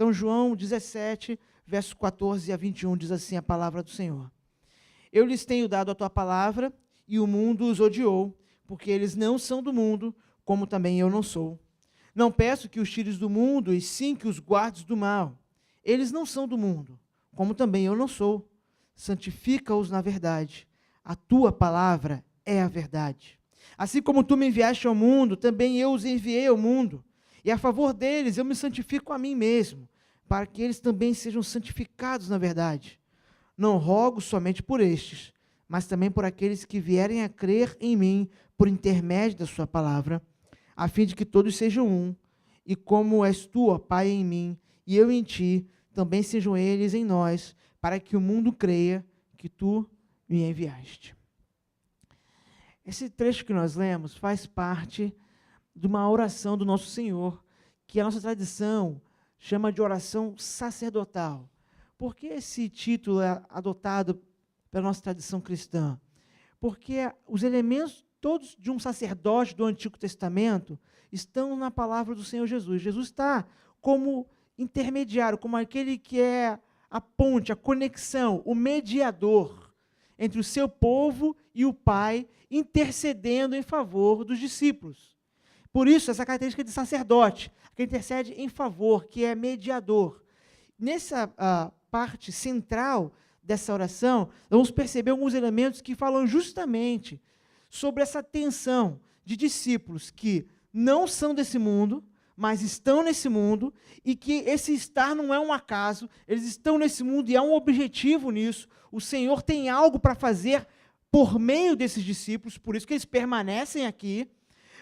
Então, João 17, versos 14 a 21, diz assim a palavra do Senhor. Eu lhes tenho dado a tua palavra, e o mundo os odiou, porque eles não são do mundo, como também eu não sou. Não peço que os tires do mundo, e sim que os guardes do mal. Eles não são do mundo, como também eu não sou. Santifica-os na verdade. A tua palavra é a verdade. Assim como tu me enviaste ao mundo, também eu os enviei ao mundo. E a favor deles eu me santifico a mim mesmo, para que eles também sejam santificados na verdade. Não rogo somente por estes, mas também por aqueles que vierem a crer em mim por intermédio da sua palavra, a fim de que todos sejam um, e como és tu, ó Pai, em mim, e eu em ti, também sejam eles em nós, para que o mundo creia que tu me enviaste. Esse trecho que nós lemos faz parte de uma oração do nosso Senhor, que a nossa tradição chama de oração sacerdotal. Por que esse título é adotado pela nossa tradição cristã? Porque os elementos todos de um sacerdote do Antigo Testamento estão na palavra do Senhor Jesus. Jesus está como intermediário, como aquele que é a ponte, a conexão, o mediador entre o seu povo e o Pai, intercedendo em favor dos discípulos. Por isso, essa característica de sacerdote, que intercede em favor, que é mediador. Nessa parte central dessa oração, vamos perceber alguns elementos que falam justamente sobre essa tensão de discípulos que não são desse mundo, mas estão nesse mundo, e que esse estar não é um acaso, eles estão nesse mundo e há um objetivo nisso. O Senhor tem algo para fazer por meio desses discípulos, por isso que eles permanecem aqui,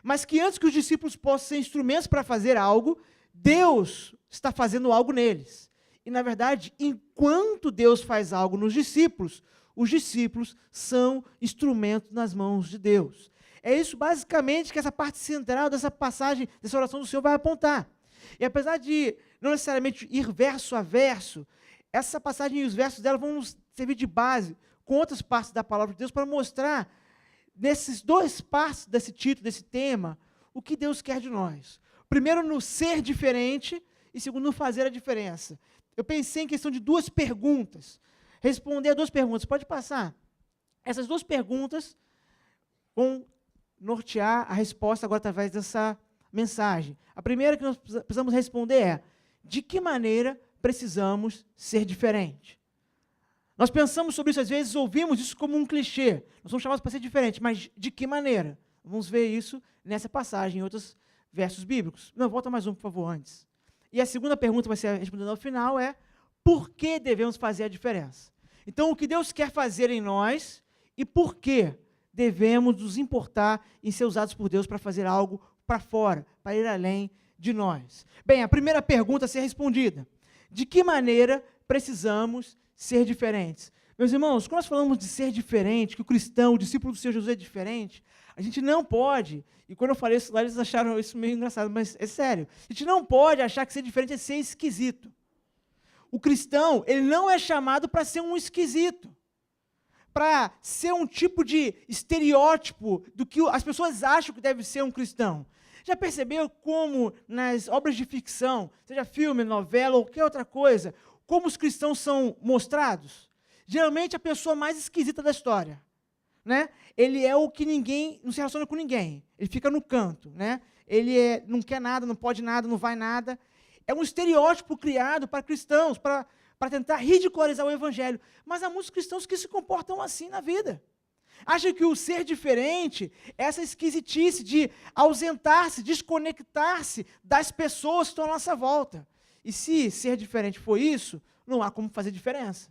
mas que antes que os discípulos possam ser instrumentos para fazer algo, Deus está fazendo algo neles. E, na verdade, enquanto Deus faz algo nos discípulos, os discípulos são instrumentos nas mãos de Deus. É isso, basicamente, que essa parte central dessa passagem, dessa oração do Senhor vai apontar. E apesar de não necessariamente ir verso a verso, essa passagem e os versos dela vão nos servir de base com outras partes da palavra de Deus para mostrar, nesses dois partes desse título, desse tema, o que Deus quer de nós. Primeiro, no ser diferente, e segundo, no fazer a diferença. Eu pensei em questão de duas perguntas. Responder a duas perguntas. Pode passar? Essas duas perguntas vão nortear a resposta agora através dessa mensagem. A primeira que nós precisamos responder é: de que maneira precisamos ser diferentes? Nós pensamos sobre isso, às vezes ouvimos isso como um clichê. Nós somos chamados para ser diferentes, mas de que maneira? Vamos ver isso nessa passagem, em outros versos bíblicos. Não, volta mais um, por favor, antes. E a segunda pergunta vai ser respondida ao final é: por que devemos fazer a diferença? Então, o que Deus quer fazer em nós e por que devemos nos importar em ser usados por Deus para fazer algo para fora, para ir além de nós. Bem, a primeira pergunta a ser respondida: de que maneira precisamos ser diferentes? Meus irmãos, quando nós falamos de ser diferente, que o cristão, o discípulo do Senhor Jesus é diferente, a gente não pode, e quando eu falei isso lá, eles acharam isso meio engraçado, mas é sério, a gente não pode achar que ser diferente é ser esquisito. O cristão, ele não é chamado para ser um esquisito, para ser um tipo de estereótipo do que as pessoas acham que deve ser um cristão. Já percebeu como nas obras de ficção, seja filme, novela ou qualquer outra coisa, como os cristãos são mostrados? Geralmente a pessoa mais esquisita da história, né? Ele é o que ninguém, não se relaciona com ninguém, ele fica no canto, né? Ele não quer nada, não pode nada, não vai nada. É um estereótipo criado para cristãos, para tentar ridicularizar o evangelho. Mas há muitos cristãos que se comportam assim na vida. Acham que o ser diferente é essa esquisitice de ausentar-se, desconectar-se das pessoas que estão à nossa volta. E se ser diferente for isso, não há como fazer diferença.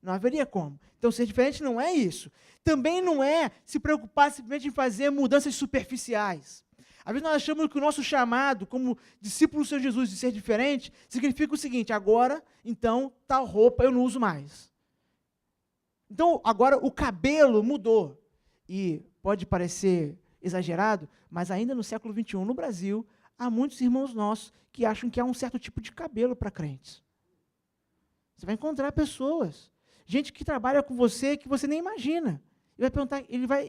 Não haveria como. Então, ser diferente não é isso. Também não é se preocupar simplesmente em fazer mudanças superficiais. Às vezes nós achamos que o nosso chamado, como discípulo do Senhor Jesus, de ser diferente, significa o seguinte: agora, então, tal roupa eu não uso mais. Então, agora o cabelo mudou. E pode parecer exagerado, mas ainda no século XXI, no Brasil, há muitos irmãos nossos que acham que há um certo tipo de cabelo para crentes. Você vai encontrar pessoas, gente que trabalha com você que você nem imagina. Ele vai perguntar,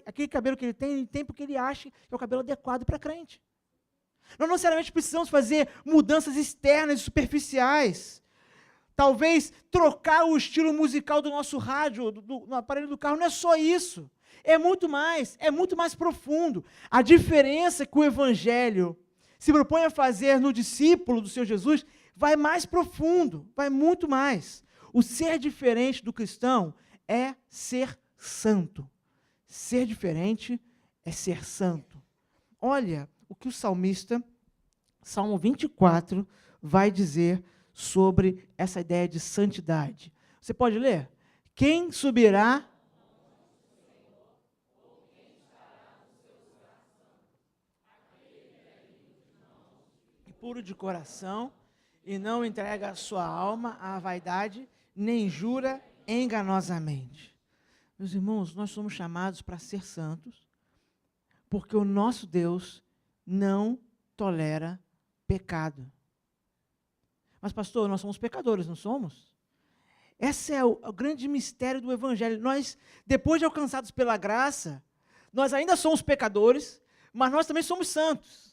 aquele cabelo que ele tem porque ele acha que é o cabelo adequado para crente. Nós não necessariamente precisamos fazer mudanças externas e superficiais. Talvez trocar o estilo musical do nosso rádio, do aparelho do carro, não é só isso. É muito mais profundo. A diferença que o Evangelho se propõe a fazer no discípulo do Senhor Jesus vai mais profundo, vai muito mais. O ser diferente do cristão é ser santo. Ser diferente é ser santo. Olha o que o salmista, Salmo 24, vai dizer sobre essa ideia de santidade. Você pode ler? Quem subirá puro de coração e não entrega a sua alma à vaidade, nem jura enganosamente. Meus irmãos, nós somos chamados para ser santos, porque o nosso Deus não tolera pecado. Mas, pastor, nós somos pecadores, não somos? Esse é o grande mistério do Evangelho. Nós, depois de alcançados pela graça, nós ainda somos pecadores, mas nós também somos santos.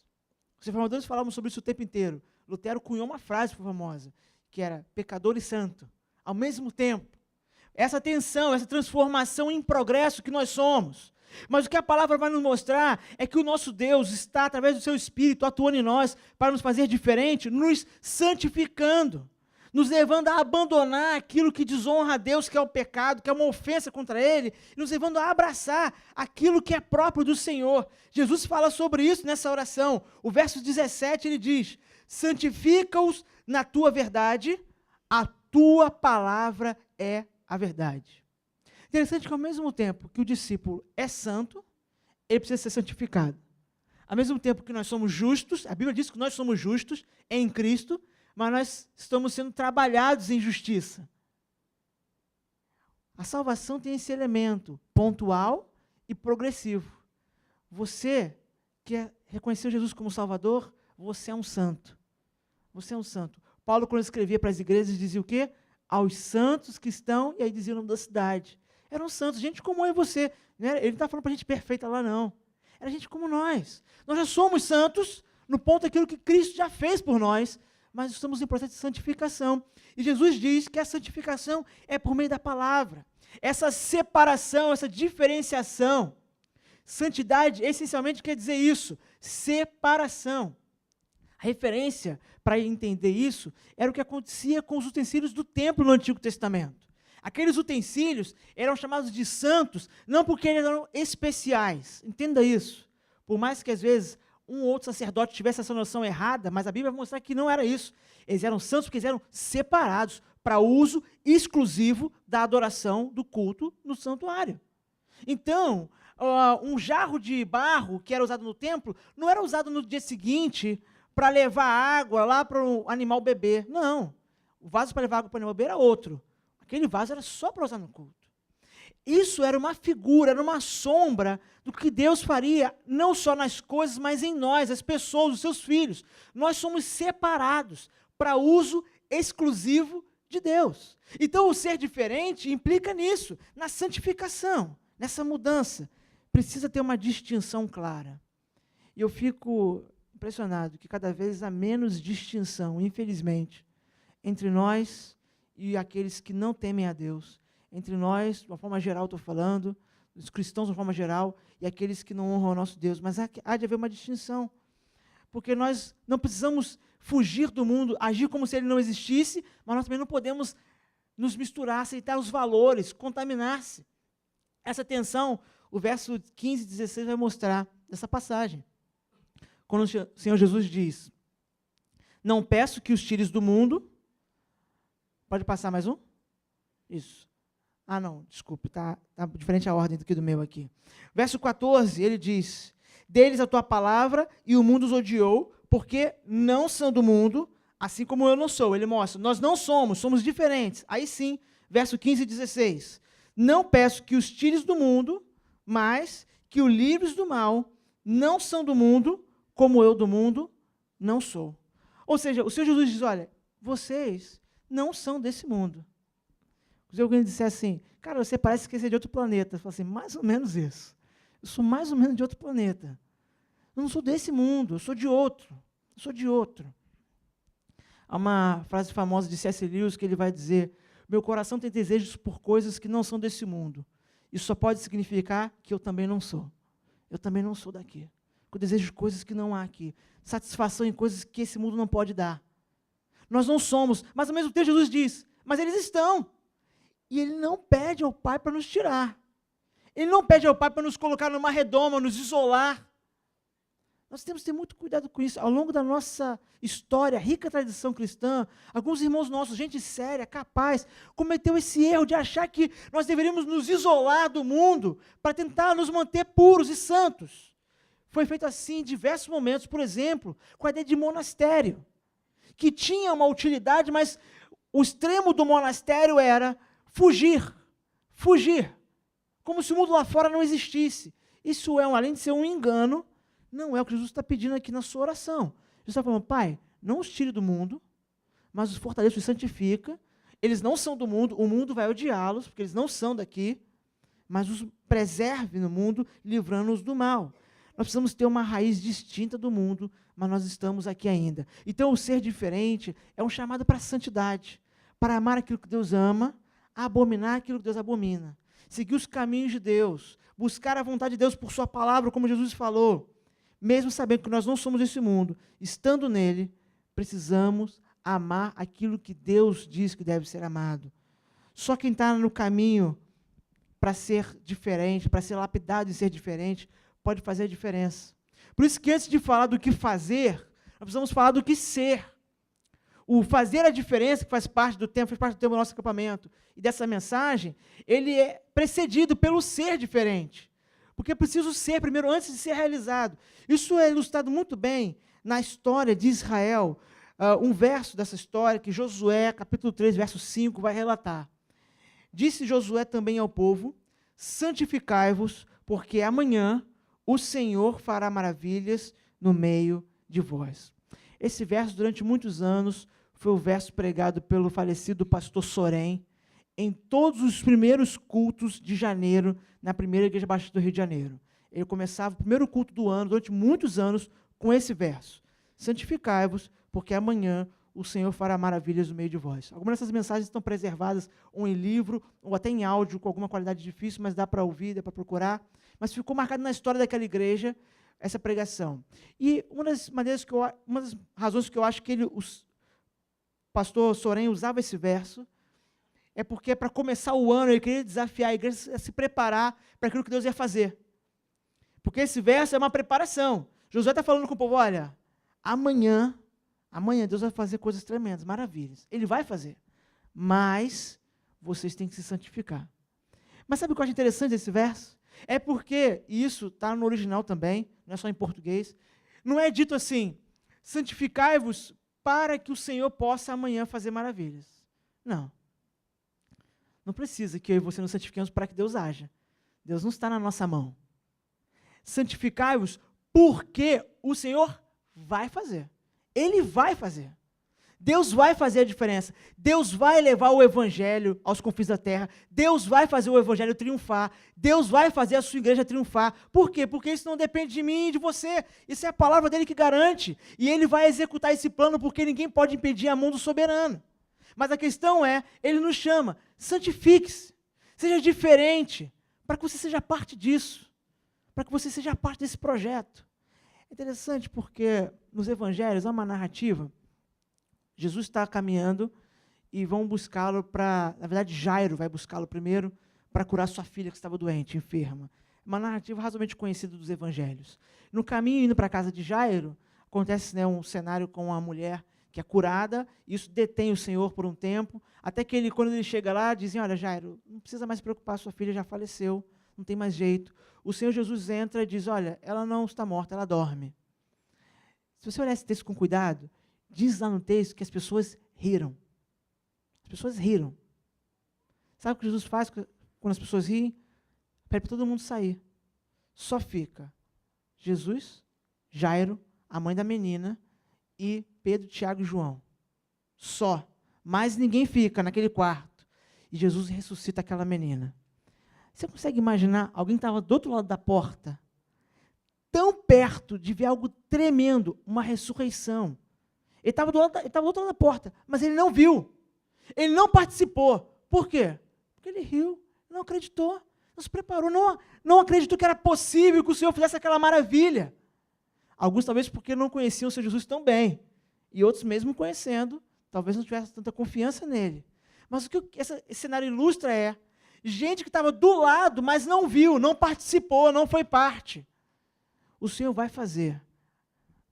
Os reformadores falavam sobre isso o tempo inteiro. Lutero cunhou uma frase famosa, que era pecador e santo, ao mesmo tempo. Essa tensão, essa transformação em progresso que nós somos. Mas o que a palavra vai nos mostrar é que o nosso Deus está, através do seu Espírito, atuando em nós para nos fazer diferente, nos santificando, nos levando a abandonar aquilo que desonra a Deus, que é o pecado, que é uma ofensa contra Ele, e nos levando a abraçar aquilo que é próprio do Senhor. Jesus fala sobre isso nessa oração. O verso 17, ele diz, santifica-os na tua verdade, a tua palavra é a verdade. Interessante que ao mesmo tempo que o discípulo é santo, ele precisa ser santificado. Ao mesmo tempo que nós somos justos, a Bíblia diz que nós somos justos em Cristo, mas nós estamos sendo trabalhados em justiça. A salvação tem esse elemento pontual e progressivo. Você que reconheceu Jesus como Salvador, você é um santo. Você é um santo. Paulo, quando escrevia para as igrejas, dizia o quê? Aos santos que estão, e aí dizia o nome da cidade. Eram santos, gente como eu e você. Ele não está falando para gente perfeita lá, não. Era gente como nós. Nós já somos santos, no ponto daquilo que Cristo já fez por nós, mas estamos em processo de santificação. E Jesus diz que a santificação é por meio da palavra. Essa separação, essa diferenciação. Santidade, essencialmente, quer dizer isso, separação. A referência para entender isso era o que acontecia com os utensílios do templo no Antigo Testamento. Aqueles utensílios eram chamados de santos, não porque eles eram especiais. Entenda isso. Por mais que, às vezes, um ou outro sacerdote tivesse essa noção errada, mas a Bíblia vai mostrar que não era isso. Eles eram santos porque eles eram separados para uso exclusivo da adoração do culto no santuário. Então, um jarro de barro que era usado no templo não era usado no dia seguinte para levar água lá para o animal beber. Não. O vaso para levar água para o animal beber era outro. Aquele vaso era só para usar no culto. Isso era uma figura, era uma sombra do que Deus faria, não só nas coisas, mas em nós, as pessoas, os seus filhos. Nós somos separados para uso exclusivo de Deus. Então, o ser diferente implica nisso, na santificação, nessa mudança. Precisa ter uma distinção clara. E eu fico impressionado que cada vez há menos distinção, infelizmente, entre nós e aqueles que não temem a Deus. Entre nós, de uma forma geral, estou falando, os cristãos de uma forma geral, e aqueles que não honram o nosso Deus. Mas há de haver uma distinção. Porque nós não precisamos fugir do mundo, agir como se ele não existisse, mas nós também não podemos nos misturar, aceitar os valores, contaminar-se. Essa tensão, o verso 15 e 16 vai mostrar nessa passagem. Quando o Senhor Jesus diz, não peço que os tires do mundo. Pode passar mais um? Isso. Ah, não, desculpe, está diferente a ordem do que do meu aqui. Verso 14, ele diz, deles a tua palavra e o mundo os odiou, porque não são do mundo, assim como eu não sou. Ele mostra, nós não somos, somos diferentes. Aí sim, verso 15 e 16. Não peço que os tires do mundo, mas que o livres do mal, não são do mundo, como eu do mundo não sou. Ou seja, o Senhor Jesus diz, olha, vocês não são desse mundo. Se alguém disser assim, cara, você parece que você é de outro planeta. Eu falo assim, mais ou menos isso. Eu sou mais ou menos de outro planeta. Eu não sou desse mundo, eu sou de outro. eu sou de outro. Há uma frase famosa de C.S. Lewis que ele vai dizer: meu coração tem desejos por coisas que não são desse mundo. Isso só pode significar que eu também não sou. Eu também não sou daqui. Eu desejo coisas que não há aqui. Satisfação em coisas que esse mundo não pode dar. Nós não somos, mas ao mesmo tempo Jesus diz, mas eles estão. E Ele não pede ao Pai para nos tirar. Ele não pede ao Pai para nos colocar numa redoma, nos isolar. Nós temos que ter muito cuidado com isso. Ao longo da nossa história, rica tradição cristã, alguns irmãos nossos, gente séria, capaz, cometeu esse erro de achar que nós deveríamos nos isolar do mundo para tentar nos manter puros e santos. Foi feito assim em diversos momentos, por exemplo, com a ideia de monastério, que tinha uma utilidade, mas o extremo do monastério era fugir, como se o mundo lá fora não existisse. Isso além de ser um engano, não é o que Jesus está pedindo aqui na sua oração. Jesus está falando: Pai, não os tire do mundo, mas os fortaleça, os santifica. Eles não são do mundo, o mundo vai odiá-los, porque eles não são daqui, mas os preserve no mundo, livrando-os do mal. Nós precisamos ter uma raiz distinta do mundo, mas nós estamos aqui ainda. Então, o ser diferente é um chamado para a santidade, para amar aquilo que Deus ama, abominar aquilo que Deus abomina, seguir os caminhos de Deus, buscar a vontade de Deus por sua palavra, como Jesus falou. Mesmo sabendo que nós não somos desse mundo, estando nele, precisamos amar aquilo que Deus diz que deve ser amado. Só quem está no caminho para ser diferente, para ser lapidado e ser diferente, pode fazer a diferença. Por isso que antes de falar do que fazer, nós precisamos falar do que ser. O fazer a diferença, que faz parte do tempo do nosso acampamento, e dessa mensagem, ele é precedido pelo ser diferente. Porque é preciso ser primeiro, antes de ser realizado. Isso é ilustrado muito bem na história de Israel. Um verso dessa história, que Josué, capítulo 3, verso 5, vai relatar. Disse Josué também ao povo: santificai-vos, porque amanhã o Senhor fará maravilhas no meio de vós. Esse verso, durante muitos anos, foi o verso pregado pelo falecido pastor Sorém, em todos os primeiros cultos de janeiro, na primeira Igreja Batista do Rio de Janeiro. Ele começava o primeiro culto do ano, durante muitos anos, com esse verso: santificai-vos, porque amanhã o Senhor fará maravilhas no meio de vós. Algumas dessas mensagens estão preservadas, ou em livro, ou até em áudio, com alguma qualidade difícil, mas dá para ouvir, dá para procurar. Mas ficou marcado na história daquela igreja, essa pregação. E uma das razões que eu acho que o pastor Sorém usava esse verso, é porque, para começar o ano, ele queria desafiar a igreja a se preparar para aquilo que Deus ia fazer. Porque esse verso é uma preparação. Josué está falando com o povo: olha, amanhã Deus vai fazer coisas tremendas, maravilhas. Ele vai fazer. Mas vocês têm que se santificar. Mas sabe o que eu acho interessante desse verso? É porque isso está no original também, não é só em português. Não é dito assim: santificai-vos para que o Senhor possa amanhã fazer maravilhas. Não. Não precisa que eu e você nos santifiquemos para que Deus haja. Deus não está na nossa mão. Santificai-vos porque o Senhor vai fazer. Ele vai fazer. Deus vai fazer a diferença. Deus vai levar o evangelho aos confins da terra. Deus vai fazer o evangelho triunfar. Deus vai fazer a sua igreja triunfar. Por quê? Porque isso não depende de mim e de você. Isso é a palavra dele que garante. E ele vai executar esse plano, porque ninguém pode impedir a mão do soberano. Mas a questão é, ele nos chama: santifique-se, seja diferente, para que você seja parte disso, para que você seja parte desse projeto. É interessante porque nos evangelhos há uma narrativa. Jesus está caminhando e vão buscá-lo na verdade, Jairo vai buscá-lo primeiro para curar sua filha que estava doente, enferma. Uma narrativa razoavelmente conhecida dos evangelhos. No caminho, indo para a casa de Jairo, acontece um cenário com uma mulher que é curada, e isso detém o Senhor por um tempo, até que ele, quando ele chega lá, dizem: olha, Jairo, não precisa mais se preocupar, sua filha já faleceu, não tem mais jeito. O Senhor Jesus entra e diz: olha, ela não está morta, ela dorme. Se você olhar esse texto com cuidado, diz lá no texto que as pessoas riram. As pessoas riram. Sabe o que Jesus faz quando as pessoas riem? Pede para todo mundo sair. Só fica Jesus, Jairo, a mãe da menina, e Pedro, Tiago e João. Só. Mas ninguém fica naquele quarto. E Jesus ressuscita aquela menina. Você consegue imaginar? Alguém estava do outro lado da porta, tão perto de ver algo tremendo, uma ressurreição. Ele estava do outro lado da porta, mas ele não viu. Ele não participou. Por quê? Porque ele riu, não acreditou, não se preparou, não acreditou que era possível que o Senhor fizesse aquela maravilha. Alguns talvez porque não conheciam o Senhor Jesus tão bem, e outros mesmo conhecendo, talvez não tivessem tanta confiança nele. Mas o que esse cenário ilustra é gente que estava do lado, mas não viu, não participou, não foi parte. O Senhor vai fazer.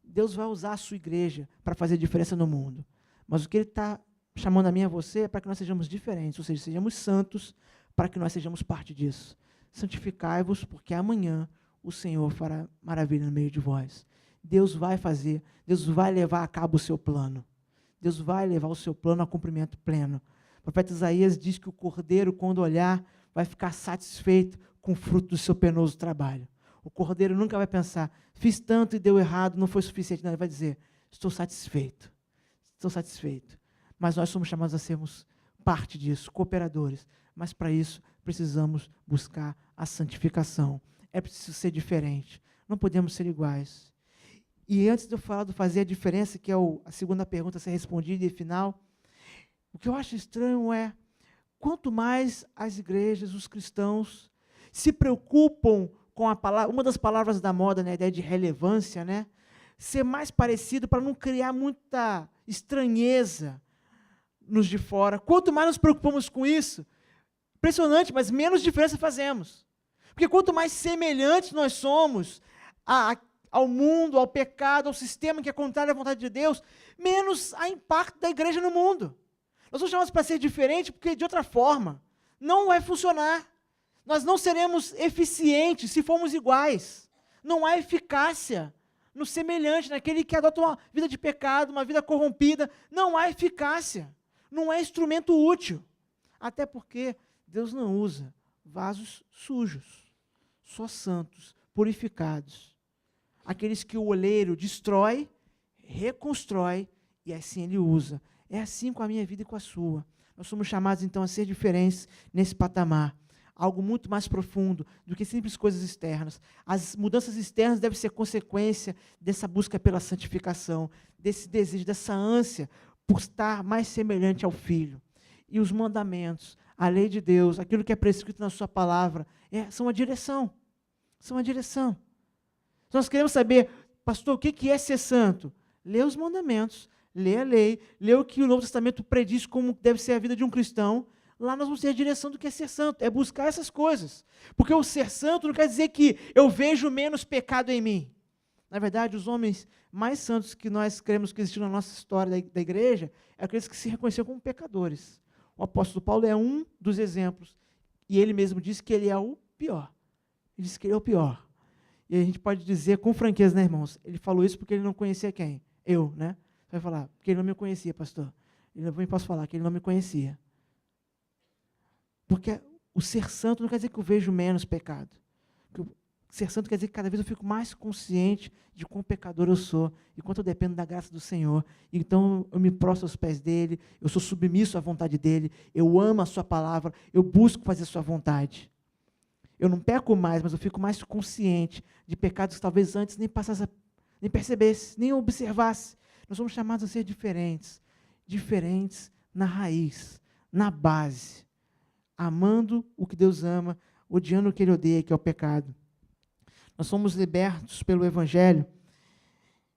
Deus vai usar a sua igreja para fazer diferença no mundo. Mas o que Ele está chamando a mim e a você é para que nós sejamos diferentes, ou seja, sejamos santos, para que nós sejamos parte disso. Santificai-vos, porque amanhã o Senhor fará maravilha no meio de vós. Deus vai fazer, Deus vai levar a cabo o seu plano. Deus vai levar o seu plano a cumprimento pleno. O profeta Isaías diz que o cordeiro, quando olhar, vai ficar satisfeito com o fruto do seu penoso trabalho. O cordeiro nunca vai pensar, fiz tanto e deu errado, não foi suficiente. Não, ele vai dizer, estou satisfeito. Estou satisfeito. Mas nós somos chamados a sermos parte disso, cooperadores. Mas para isso, precisamos buscar a santificação. É preciso ser diferente. Não podemos ser iguais. E antes de eu falar do fazer a diferença, que é a segunda pergunta a ser respondida e final, o que eu acho estranho é, quanto mais as igrejas, os cristãos, se preocupam com a palavra, uma das palavras da moda, né, a ideia de relevância, né, ser mais parecido para não criar muita estranheza nos de fora. Quanto mais nos preocupamos com isso, impressionante, mas menos diferença fazemos. Porque quanto mais semelhantes nós somos ao mundo, ao pecado, ao sistema que é contrário à vontade de Deus, menos há impacto da igreja no mundo. Nós somos chamados para ser diferente, porque de outra forma não vai funcionar. Nós não seremos eficientes se formos iguais. Não há eficácia no semelhante, naquele que adota uma vida de pecado, uma vida corrompida. Não há eficácia. Não é instrumento útil. Até porque Deus não usa vasos sujos, só santos, purificados. Aqueles que o oleiro destrói, reconstrói e assim ele usa. É assim com a minha vida e com a sua. Nós somos chamados, então, a ser diferentes nesse patamar. Algo muito mais profundo do que simples coisas externas. As mudanças externas devem ser consequência dessa busca pela santificação, desse desejo, dessa ânsia por estar mais semelhante ao Filho. E os mandamentos, a lei de Deus, aquilo que é prescrito na sua palavra, são a direção. São a direção. Se nós queremos saber, pastor, o que é ser santo? Lê os mandamentos, lê a lei, lê o que o Novo Testamento prediz como deve ser a vida de um cristão. Lá nós vamos ter a direção do que é ser santo, é buscar essas coisas. Porque o ser santo não quer dizer que eu vejo menos pecado em mim. Na verdade, os homens mais santos que nós cremos que existiram na nossa história da igreja, é aqueles que se reconheceram como pecadores. O apóstolo Paulo é um dos exemplos. E ele mesmo disse que ele é o pior. Ele disse que ele é o pior. E a gente pode dizer com franqueza, né, irmãos? Ele falou isso porque ele não conhecia quem? Eu, né? Você vai falar, porque ele não me conhecia, pastor. Eu não posso falar que ele não me conhecia. Porque o ser santo não quer dizer que eu vejo menos pecado. Ser santo quer dizer que cada vez eu fico mais consciente de quão pecador eu sou e quanto eu dependo da graça do Senhor. Então eu me prostro aos pés dele, eu sou submisso à vontade dele, eu amo a sua palavra, eu busco fazer a sua vontade. Eu não peco mais, mas eu fico mais consciente de pecados que talvez antes nem passasse, nem percebesse, nem observasse. Nós somos chamados a ser diferentes. Diferentes na raiz, na base. Amando o que Deus ama, odiando o que Ele odeia, que é o pecado. Nós somos libertos pelo Evangelho.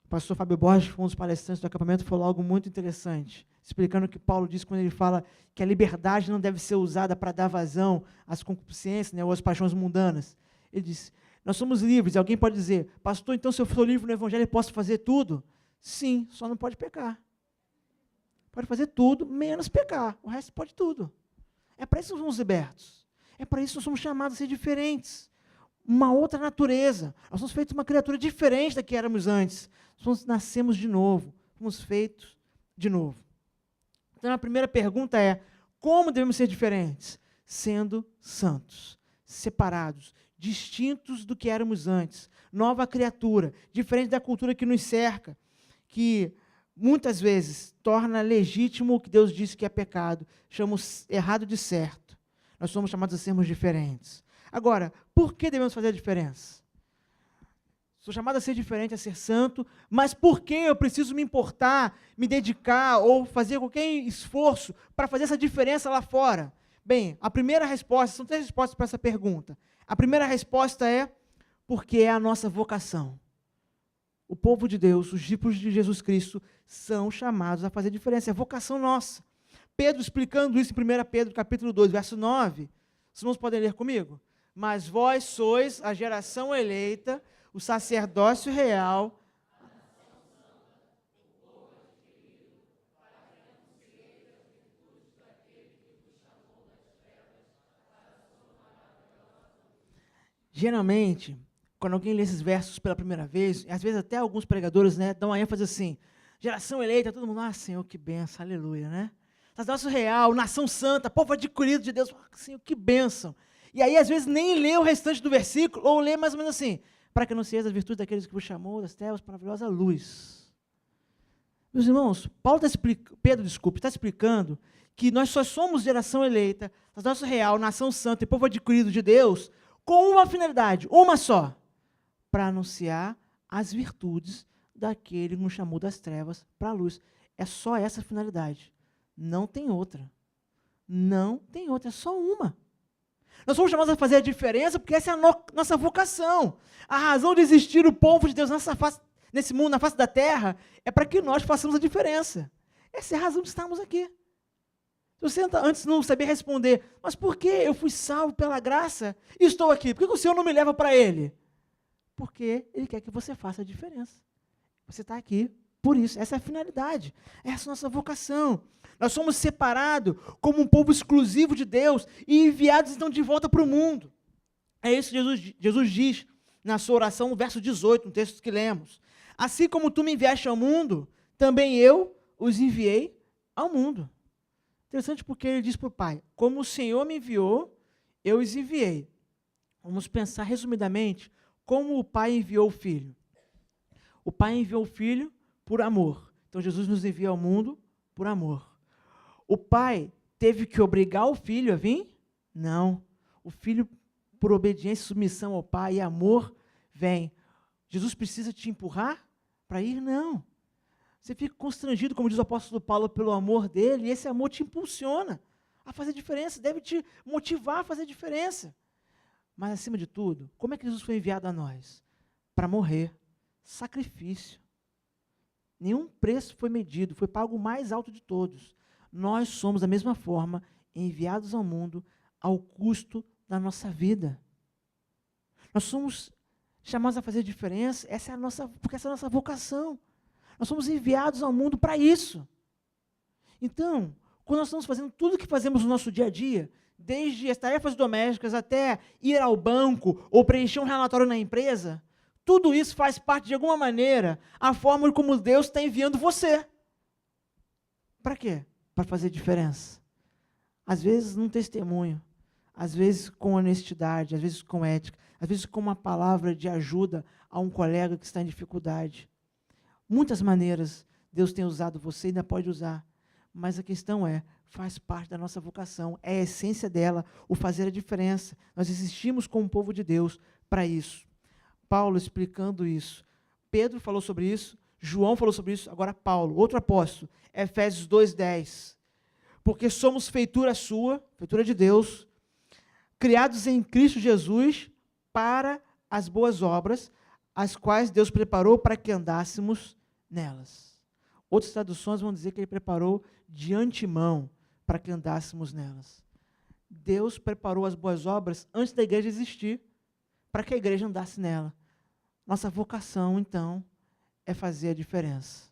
O pastor Fábio Borges, um dos palestrantes do acampamento, falou algo muito interessante, explicando o que Paulo diz quando ele fala que a liberdade não deve ser usada para dar vazão às concupiscências, né, ou às paixões mundanas. Ele diz, nós somos livres. E alguém pode dizer, pastor, então se eu for livre no Evangelho eu posso fazer tudo? Sim, só não pode pecar. Pode fazer tudo, menos pecar. O resto pode tudo. É para isso que nós somos libertos. É para isso que nós somos chamados a ser diferentes. Uma outra natureza. Nós somos feitos uma criatura diferente da que éramos antes. Nós nascemos de novo. Fomos feitos de novo. Então, a primeira pergunta é, como devemos ser diferentes? Sendo santos, separados, distintos do que éramos antes. Nova criatura, diferente da cultura que nos cerca, que muitas vezes torna legítimo o que Deus disse que é pecado, chama errado de certo. Nós somos chamados a sermos diferentes. Agora, por que devemos fazer a diferença? Sou chamado a ser diferente, a ser santo, mas por que eu preciso me importar, me dedicar ou fazer qualquer esforço para fazer essa diferença lá fora? Bem, a primeira resposta, são 3 respostas para essa pergunta. A primeira resposta é porque é a nossa vocação. O povo de Deus, os discípulos de Jesus Cristo, são chamados a fazer diferença, é vocação nossa. Pedro explicando isso em 1 Pedro capítulo 2, verso 9. Os irmãos podem ler comigo? Mas vós sois a geração eleita, o sacerdócio real, geralmente, quando alguém lê esses versos pela primeira vez, às vezes até alguns pregadores, né, dão uma ênfase assim, geração eleita, todo mundo, Senhor, que bênção, aleluia, né? Sacerdócio real, nação santa, povo adquirido de Deus, Senhor, que bênção. E aí, às vezes, nem lê o restante do versículo, ou lê mais ou menos assim, para que anuncieis as virtudes daqueles que vos chamou, das trevas, maravilhosa luz. Meus irmãos, Pedro está explicando que nós só somos geração eleita, sacerdócio real, nação santa e povo adquirido de Deus, com uma finalidade, uma só, para anunciar as virtudes daquele que nos chamou das trevas para a luz. É só essa finalidade. Não tem outra. Não tem outra, é só uma. Nós somos chamados a fazer a diferença porque essa é a nossa vocação. A razão de existir o povo de Deus nesse mundo, na face da terra, é para que nós façamos a diferença. Essa é a razão de estarmos aqui. Se você antes não sabia responder, mas por que eu fui salvo pela graça e estou aqui? Por que o Senhor não me leva para Ele? Porque Ele quer que você faça a diferença. Você está aqui por isso. Essa é a finalidade. Essa é a nossa vocação. Nós somos separados como um povo exclusivo de Deus e enviados então de volta para o mundo. É isso que Jesus diz na sua oração, no verso 18, no texto que lemos. Assim como tu me enviaste ao mundo, também eu os enviei ao mundo. Interessante porque ele diz para o Pai, como o Senhor me enviou, eu os enviei. Vamos pensar resumidamente como o Pai enviou o Filho. O Pai enviou o Filho por amor. Então Jesus nos envia ao mundo por amor. O Pai teve que obrigar o Filho a vir? Não. O Filho, por obediência e submissão ao Pai e amor, vem. Jesus precisa te empurrar para ir? Não. Você fica constrangido, como diz o apóstolo Paulo, pelo amor dele, e esse amor te impulsiona a fazer diferença, deve te motivar a fazer diferença. Mas, acima de tudo, como é que Jesus foi enviado a nós? Para morrer. Sacrifício. Nenhum preço foi medido, foi pago o mais alto de todos. Nós somos, da mesma forma, enviados ao mundo ao custo da nossa vida. Nós somos chamados a fazer diferença, porque essa é a nossa vocação. Nós somos enviados ao mundo para isso. Então, quando nós estamos fazendo tudo o que fazemos no nosso dia a dia, desde as tarefas domésticas até ir ao banco ou preencher um relatório na empresa, tudo isso faz parte, de alguma maneira, a forma como Deus está enviando você. Para quê? Para fazer diferença. Às vezes num testemunho, às vezes com honestidade, às vezes com ética, às vezes com uma palavra de ajuda a um colega que está em dificuldade. Muitas maneiras Deus tem usado você e ainda pode usar. Mas a questão faz parte da nossa vocação, é a essência dela, o fazer a diferença. Nós existimos como povo de Deus para isso. Paulo explicando isso. Pedro falou sobre isso, João falou sobre isso, agora Paulo, outro apóstolo, Efésios 2:10. Porque somos feitura sua, feitura de Deus, criados em Cristo Jesus para as boas obras, as quais Deus preparou para que andássemos nelas. Outras traduções vão dizer que Ele preparou de antemão para que andássemos nelas. Deus preparou as boas obras antes da igreja existir, para que a igreja andasse nela. Nossa vocação, então, é fazer a diferença.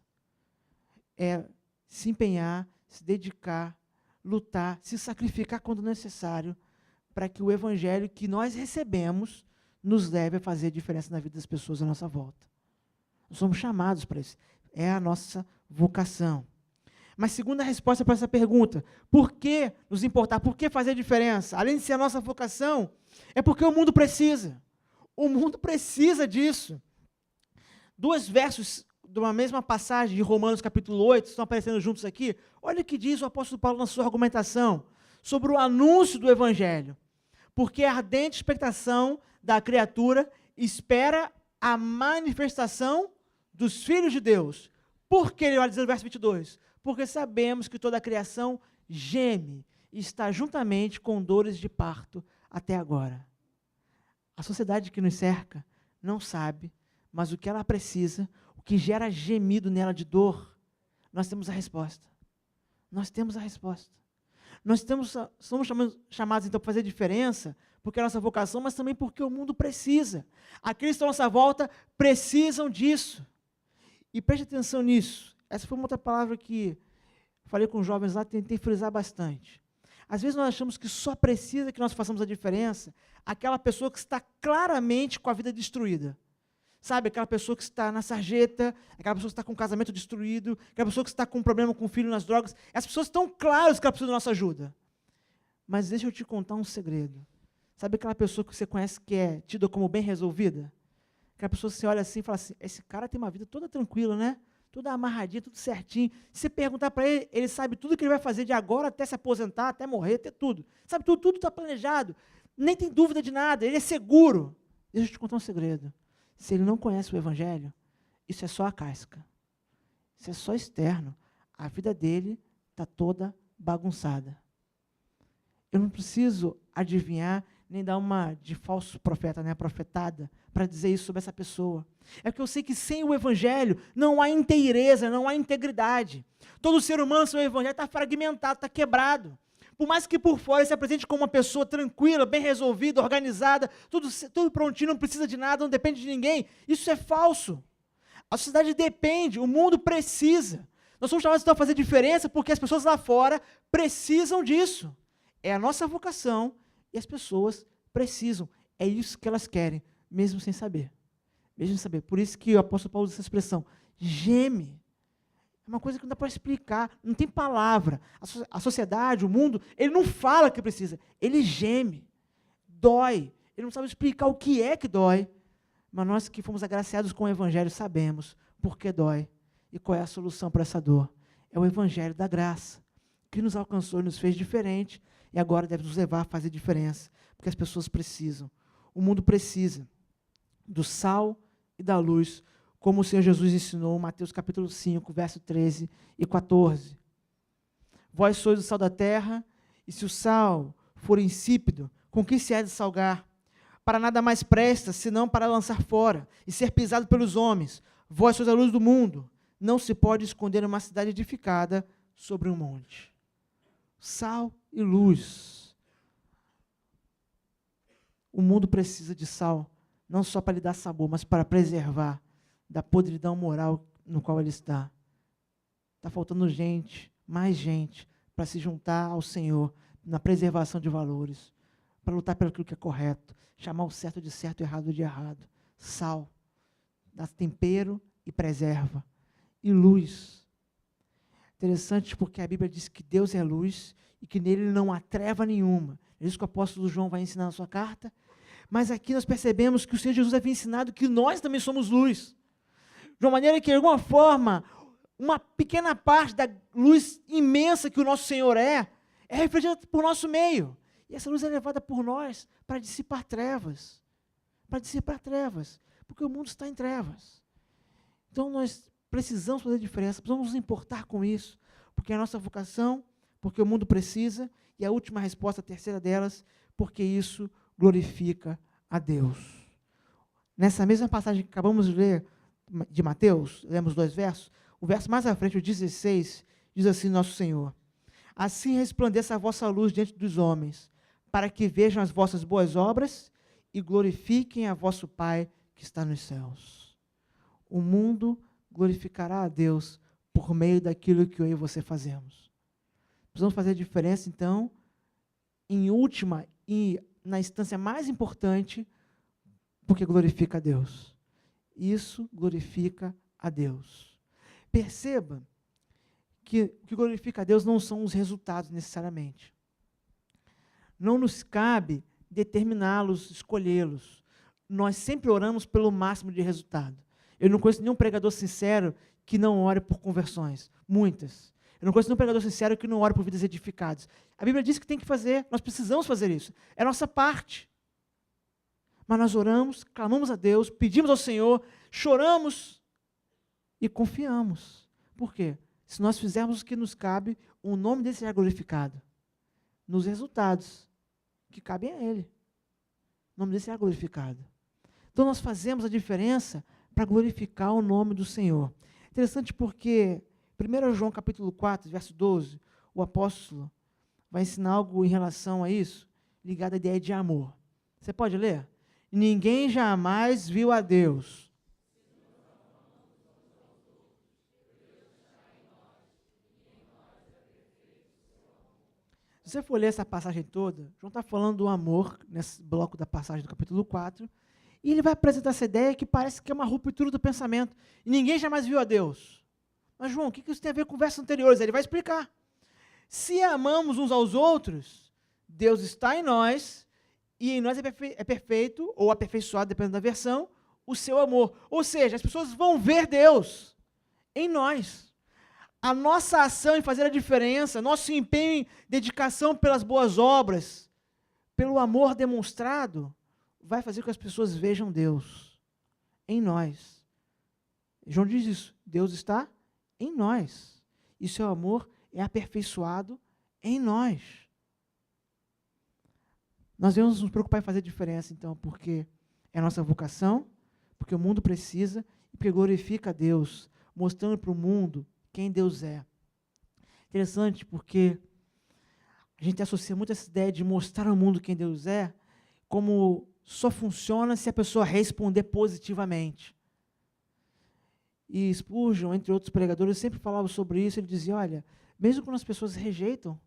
É se empenhar, se dedicar, lutar, se sacrificar quando necessário, para que o evangelho que nós recebemos nos leve a fazer a diferença na vida das pessoas à nossa volta. Nós somos chamados para isso. É a nossa vocação. Mas segunda resposta para essa pergunta, por que nos importar? Por que fazer a diferença? Além de ser a nossa vocação, é porque o mundo precisa. O mundo precisa disso. 2 versos de uma mesma passagem de Romanos capítulo 8, estão aparecendo juntos aqui. Olha o que diz o apóstolo Paulo na sua argumentação sobre o anúncio do evangelho. Porque a ardente expectação da criatura espera a manifestação dos filhos de Deus. Por que ele vai dizer no verso 22? Porque sabemos que toda a criação geme e está juntamente com dores de parto até agora. A sociedade que nos cerca não sabe, mas o que ela precisa, o que gera gemido nela de dor, nós temos a resposta. Nós temos a resposta. Somos chamados, então, para fazer diferença, porque é a nossa vocação, mas também porque o mundo precisa. Aqueles que estão à nossa volta precisam disso. E preste atenção nisso. Essa foi uma outra palavra que falei com os jovens lá, tentei frisar bastante. Às vezes nós achamos que só precisa que nós façamos a diferença aquela pessoa que está claramente com a vida destruída. Sabe, aquela pessoa que está na sarjeta, aquela pessoa que está com o casamento destruído, aquela pessoa que está com um problema com o filho nas drogas. Essas pessoas estão claras que ela precisa da nossa ajuda. Mas deixa eu te contar um segredo. Sabe aquela pessoa que você conhece que é tida como bem resolvida? Aquela pessoa que você olha assim e fala assim, esse cara tem uma vida toda tranquila, né? Toda amarradinha, tudo certinho. Se você perguntar para ele, ele sabe tudo que ele vai fazer de agora até se aposentar, até morrer, até tudo. Sabe, tudo está planejado. Nem tem dúvida de nada, ele é seguro. Deixa eu te contar um segredo. Se ele não conhece o Evangelho, isso é só a casca. Isso é só externo. A vida dele está toda bagunçada. Eu não preciso adivinhar, nem dar uma de falso profeta, né, profetada, para dizer isso sobre essa pessoa. É porque eu sei que sem o Evangelho não há inteireza, não há integridade. Todo ser humano sem o Evangelho está fragmentado, está quebrado. Por mais que por fora ele se apresente como uma pessoa tranquila, bem resolvida, organizada, tudo prontinho, não precisa de nada, não depende de ninguém, isso é falso. A sociedade depende, o mundo precisa. Nós somos chamados então a fazer diferença porque as pessoas lá fora precisam disso. É a nossa vocação e as pessoas precisam. É isso que elas querem, mesmo sem saber. Mesmo sem saber. Por isso que o apóstolo Paulo usa essa expressão, geme. É uma coisa que não dá para explicar, não tem palavra. A sociedade, o mundo, ele não fala que precisa, ele geme, dói. Ele não sabe explicar o que é que dói, mas nós que fomos agraciados com o Evangelho sabemos por que dói e qual é a solução para essa dor. É o Evangelho da graça, que nos alcançou e nos fez diferente e agora deve nos levar a fazer diferença, porque as pessoas precisam. O mundo precisa do sal e da luz, como o Senhor Jesus ensinou em Mateus capítulo 5, verso 13 e 14. Vós sois o sal da terra, e se o sal for insípido, com que se há de salgar? Para nada mais presta, senão para lançar fora, e ser pisado pelos homens. Vós sois a luz do mundo. Não se pode esconder uma cidade edificada sobre um monte. Sal e luz. O mundo precisa de sal, não só para lhe dar sabor, mas para preservar da podridão moral no qual ele está. Está faltando gente, mais gente, para se juntar ao Senhor na preservação de valores, para lutar pelo que é correto, chamar o certo de certo, o errado de errado. Sal, dá tempero e preserva. E luz. Interessante porque a Bíblia diz que Deus é luz e que nele não há treva nenhuma. É isso que o apóstolo João vai ensinar na sua carta. Mas aqui nós percebemos que o Senhor Jesus havia ensinado que nós também somos luz. De uma maneira que, de alguma forma, uma pequena parte da luz imensa que o nosso Senhor é refletida por nosso meio. E essa luz é levada por nós para dissipar trevas. Para dissipar trevas. Porque o mundo está em trevas. Então, nós precisamos fazer diferença, precisamos nos importar com isso, porque é a nossa vocação, porque o mundo precisa, e a última resposta, a terceira delas, porque isso glorifica a Deus. Nessa mesma passagem que acabamos de ler, de Mateus, lemos 2 versos, o verso mais à frente, o 16, diz assim nosso Senhor: assim resplandeça a vossa luz diante dos homens, para que vejam as vossas boas obras e glorifiquem a vosso Pai que está nos céus. O mundo glorificará a Deus por meio daquilo que eu e você fazemos. Precisamos fazer a diferença, então, em última e na instância mais importante, porque glorifica a Deus. Isso glorifica a Deus. Perceba que o que glorifica a Deus não são os resultados necessariamente. Não nos cabe determiná-los, escolhê-los. Nós sempre oramos pelo máximo de resultado. Eu não conheço nenhum pregador sincero que não ore por conversões. Muitas. Eu não conheço nenhum pregador sincero que não ore por vidas edificadas. A Bíblia diz que tem que fazer, nós precisamos fazer isso. É a nossa parte. Mas nós oramos, clamamos a Deus, pedimos ao Senhor, choramos e confiamos. Por quê? Se nós fizermos o que nos cabe, o nome dele será glorificado. Nos resultados que cabem a Ele. O nome dele será glorificado. Então nós fazemos a diferença para glorificar o nome do Senhor. Interessante porque 1 João capítulo 4, verso 12, o apóstolo vai ensinar algo em relação a isso, ligado à ideia de amor. Você pode ler? Ninguém jamais viu a Deus. Se você for ler essa passagem toda, João está falando do amor, nesse bloco da passagem do capítulo 4, e ele vai apresentar essa ideia que parece que é uma ruptura do pensamento. E ninguém jamais viu a Deus. Mas, João, o que isso tem a ver com versos anteriores? Ele vai explicar. Se amamos uns aos outros, Deus está em nós, e em nós é perfeito, ou aperfeiçoado, dependendo da versão, o seu amor. Ou seja, as pessoas vão ver Deus em nós. A nossa ação em fazer a diferença, nosso empenho em dedicação pelas boas obras, pelo amor demonstrado, vai fazer com que as pessoas vejam Deus em nós. João diz isso, Deus está em nós. E seu amor é aperfeiçoado em nós. Nós devemos nos preocupar em fazer diferença, então, porque é a nossa vocação, porque o mundo precisa, e porque glorifica a Deus, mostrando para o mundo quem Deus é. Interessante, porque a gente associa muito essa ideia de mostrar ao mundo quem Deus é, como só funciona se a pessoa responder positivamente. E Spurgeon, entre outros pregadores, sempre falava sobre isso. Ele dizia, olha, mesmo quando as pessoas rejeitam,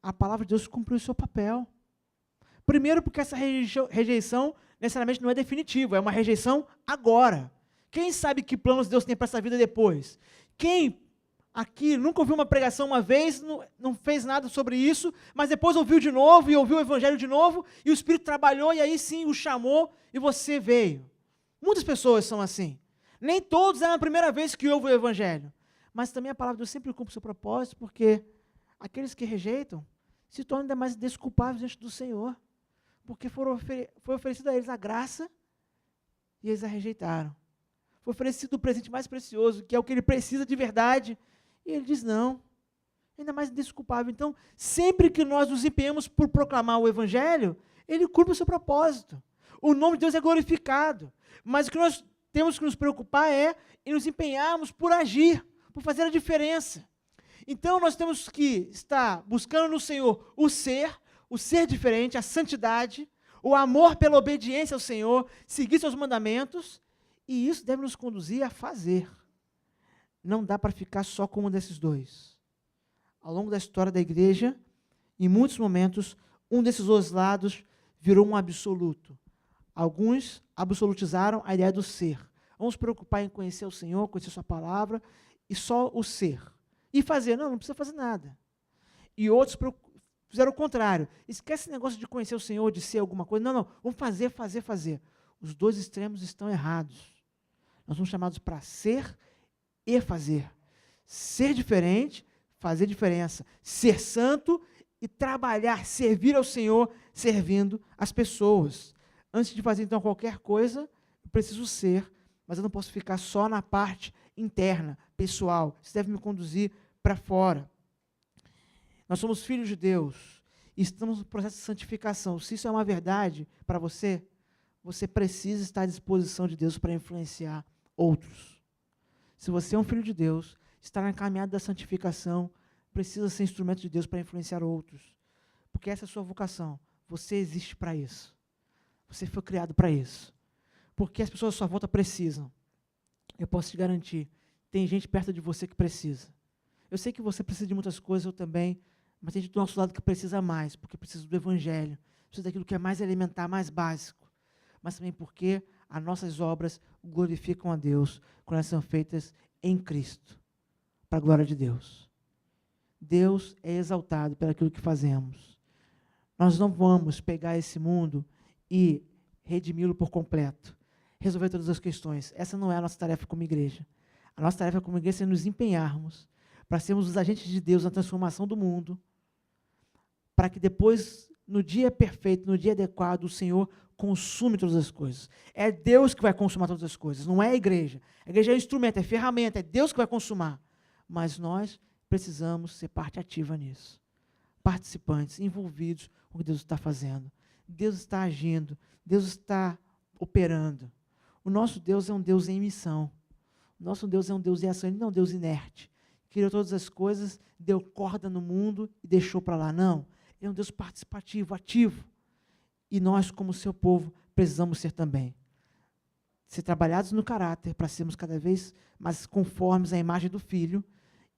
a palavra de Deus cumpriu o seu papel. Primeiro, porque essa rejeição necessariamente não é definitiva, é uma rejeição agora. Quem sabe que planos Deus tem para essa vida depois? Quem aqui nunca ouviu uma pregação uma vez, não fez nada sobre isso, mas depois ouviu de novo e ouviu o evangelho de novo, e o Espírito trabalhou e aí sim o chamou e você veio. Muitas pessoas são assim. Nem todos é a primeira vez que ouvem o evangelho, mas também a palavra de Deus sempre cumpre o seu propósito, porque aqueles que rejeitam se tornam ainda mais desculpáveis diante do Senhor, porque foi oferecida a eles a graça e eles a rejeitaram. Foi oferecido o presente mais precioso, que é o que ele precisa de verdade, e ele diz não, ainda mais desculpável. Então, sempre que nós nos empenhamos por proclamar o evangelho, ele cumpre o seu propósito. O nome de Deus é glorificado, mas o que nós temos que nos preocupar é em nos empenharmos por agir, por fazer a diferença. Então, nós temos que estar buscando no Senhor o ser diferente, a santidade, o amor pela obediência ao Senhor, seguir seus mandamentos, e isso deve nos conduzir a fazer. Não dá para ficar só com um desses dois. Ao longo da história da igreja, em muitos momentos, um desses dois lados virou um absoluto. Alguns absolutizaram a ideia do ser. Vamos se preocupar em conhecer o Senhor, conhecer sua palavra, e só o ser. E fazer, não precisa fazer nada. E outros fizeram o contrário. Esquece esse negócio de conhecer o Senhor, de ser alguma coisa. Não, vamos fazer. Os dois extremos estão errados. Nós somos chamados para ser e fazer. Ser diferente, fazer diferença. Ser santo e trabalhar, servir ao Senhor, servindo as pessoas. Antes de fazer, então, qualquer coisa, eu preciso ser, mas eu não posso ficar só na parte interna, pessoal. Isso deve me conduzir para fora. Nós somos filhos de Deus e estamos no processo de santificação. Se isso é uma verdade para você, você precisa estar à disposição de Deus para influenciar outros. Se você é um filho de Deus, está na caminhada da santificação, precisa ser instrumento de Deus para influenciar outros. Porque essa é a sua vocação. Você existe para isso. Você foi criado para isso. Porque as pessoas à sua volta precisam. Eu posso te garantir, tem gente perto de você que precisa. Eu sei que você precisa de muitas coisas, eu também, mas tem gente do nosso lado que precisa mais, porque precisa do evangelho, precisa daquilo que é mais elementar, mais básico. Mas também porque as nossas obras glorificam a Deus quando elas são feitas em Cristo, para a glória de Deus. Deus é exaltado pelo aquilo que fazemos. Nós não vamos pegar esse mundo e redimi-lo por completo, resolver todas as questões. Essa não é a nossa tarefa como igreja. A nossa tarefa como igreja é nos empenharmos para sermos os agentes de Deus na transformação do mundo, para que depois no dia perfeito, no dia adequado, o Senhor consume todas as coisas. É Deus que vai consumar todas as coisas, não é a igreja. A igreja é instrumento, é ferramenta, é Deus que vai consumar. Mas nós precisamos ser parte ativa nisso. Participantes, envolvidos com o que Deus está fazendo. Deus está agindo, Deus está operando. O nosso Deus é um Deus em missão. O nosso Deus é um Deus em ação, Ele não é um Deus inerte. Criou todas as coisas, deu corda no mundo e deixou para lá. Não, Ele é um Deus participativo, ativo. E nós, como seu povo, precisamos ser também. Ser trabalhados no caráter, para sermos cada vez mais conformes à imagem do Filho,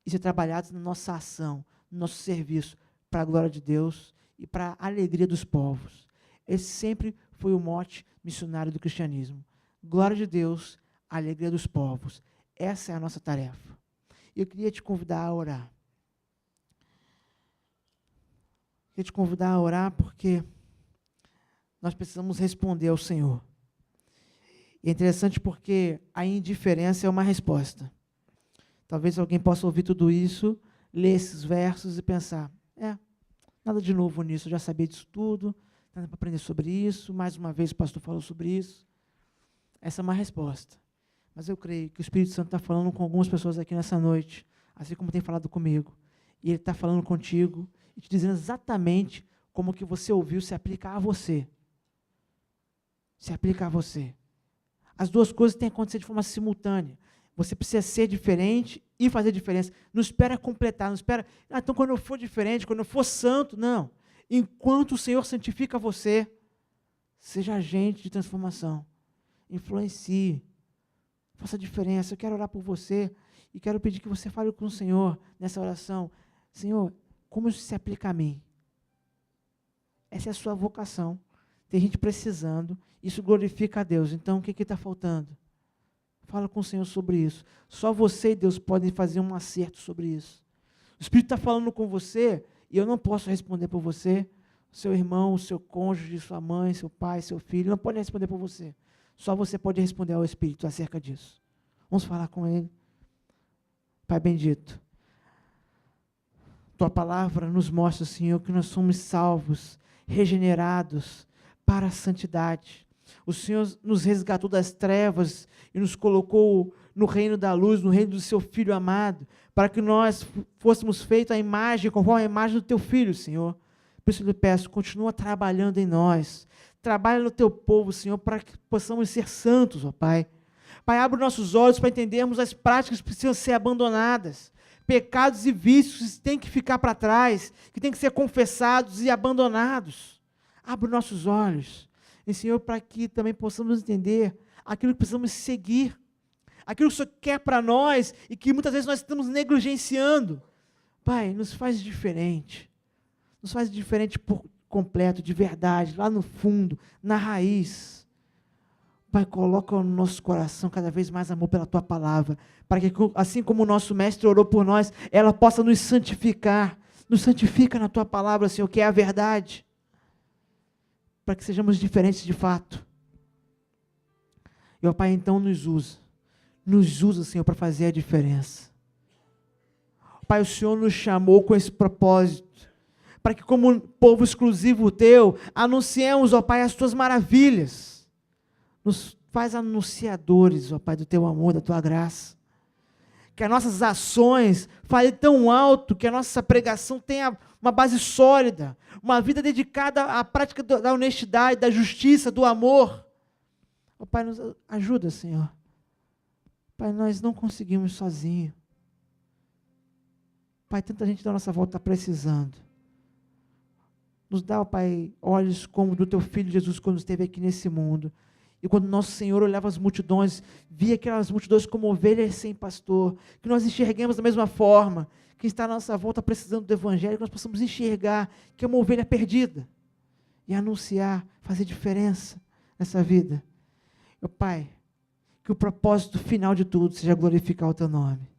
e ser trabalhados na nossa ação, no nosso serviço, para a glória de Deus e para a alegria dos povos. Esse sempre foi o mote missionário do cristianismo. Glória de Deus, alegria dos povos. Essa é a nossa tarefa. Eu queria te convidar a orar. Queria te convidar a orar porque nós precisamos responder ao Senhor. E é interessante porque a indiferença é uma resposta. Talvez alguém possa ouvir tudo isso, ler esses versos e pensar, nada de novo nisso, eu já sabia disso tudo, nada para aprender sobre isso, mais uma vez o pastor falou sobre isso. Essa é uma resposta. Mas eu creio que o Espírito Santo está falando com algumas pessoas aqui nessa noite, assim como tem falado comigo. E Ele está falando contigo e te dizendo exatamente como o que você ouviu se aplica a você. Se aplica a você. As duas coisas têm que acontecer de forma simultânea. Você precisa ser diferente e fazer diferença. Não espera completar, não espera, então quando eu for diferente, quando eu for santo, não. Enquanto o Senhor santifica você, seja agente de transformação. Influencie. Faça diferença. Eu quero orar por você e quero pedir que você fale com o Senhor nessa oração. Senhor, como isso se aplica a mim? Essa é a sua vocação. Tem gente precisando, isso glorifica a Deus. Então, o que está faltando? Fala com o Senhor sobre isso. Só você e Deus podem fazer um acerto sobre isso. O Espírito está falando com você e eu não posso responder por você. Seu irmão, seu cônjuge, sua mãe, seu pai, seu filho, não pode responder por você. Só você pode responder ao Espírito acerca disso. Vamos falar com Ele. Pai bendito, Tua palavra nos mostra, Senhor, que nós somos salvos, regenerados para a santidade. O Senhor nos resgatou das trevas e nos colocou no reino da luz, no reino do seu Filho amado, para que nós fôssemos feitos à imagem, conforme a imagem do teu Filho, Senhor. Por isso eu lhe peço, continua trabalhando em nós. Trabalha no teu povo, Senhor, para que possamos ser santos, ó Pai. Pai, abre nossos olhos para entendermos as práticas que precisam ser abandonadas. Pecados e vícios que têm que ficar para trás, que têm que ser confessados e abandonados. Abre nossos olhos. E, Senhor, para que também possamos entender aquilo que precisamos seguir, aquilo que o Senhor quer para nós e que muitas vezes nós estamos negligenciando. Pai, nos faz diferente por completo, de verdade, lá no fundo, na raiz. Pai, coloca no nosso coração cada vez mais amor pela Tua palavra, para que, assim como o nosso Mestre orou por nós, ela possa nos santificar. Nos santifica na Tua palavra, Senhor, que é a verdade, para que sejamos diferentes de fato. E, ó Pai, então nos usa, Senhor, para fazer a diferença. Pai, o Senhor nos chamou com esse propósito, para que como povo exclusivo Teu, anunciemos, ó Pai, as Tuas maravilhas. Nos faz anunciadores, ó Pai, do Teu amor, da Tua graça. Que as nossas ações falem tão alto, que a nossa pregação tenha uma base sólida, uma vida dedicada à prática da honestidade, da justiça, do amor. Ó Pai, nos ajuda, Senhor. Pai, nós não conseguimos sozinhos. Pai, tanta gente da nossa volta está precisando. Nos dá, ó Pai, olhos como do Teu Filho Jesus quando esteve aqui nesse mundo. E quando nosso Senhor olhava as multidões, via aquelas multidões como ovelhas sem pastor, que nós enxerguemos da mesma forma, que está à nossa volta precisando do Evangelho, que nós possamos enxergar que é uma ovelha perdida, e anunciar, fazer diferença nessa vida. Meu Pai, que o propósito final de tudo seja glorificar o Teu nome.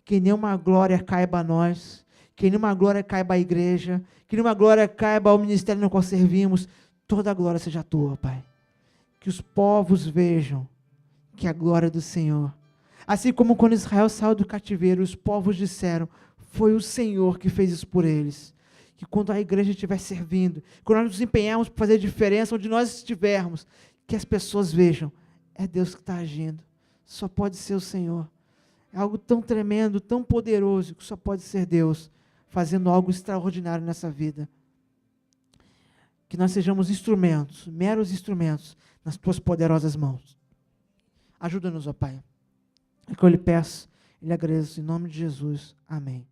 Que nenhuma glória caiba a nós, que nenhuma glória caiba à igreja, que nenhuma glória caiba ao ministério no qual servimos, toda a glória seja Tua, Pai. Que os povos vejam que a glória do Senhor, assim como quando Israel saiu do cativeiro, os povos disseram, foi o Senhor que fez isso por eles. que quando a igreja estiver servindo, quando nós nos empenharmos para fazer diferença onde nós estivermos, que as pessoas vejam, é Deus que está agindo, só pode ser o Senhor. É algo tão tremendo, tão poderoso, que só pode ser Deus, fazendo algo extraordinário nessa vida. Que nós sejamos instrumentos, meros instrumentos, nas tuas poderosas mãos. Ajuda-nos, ó Pai. É o que eu lhe peço e lhe agradeço, em nome de Jesus. Amém.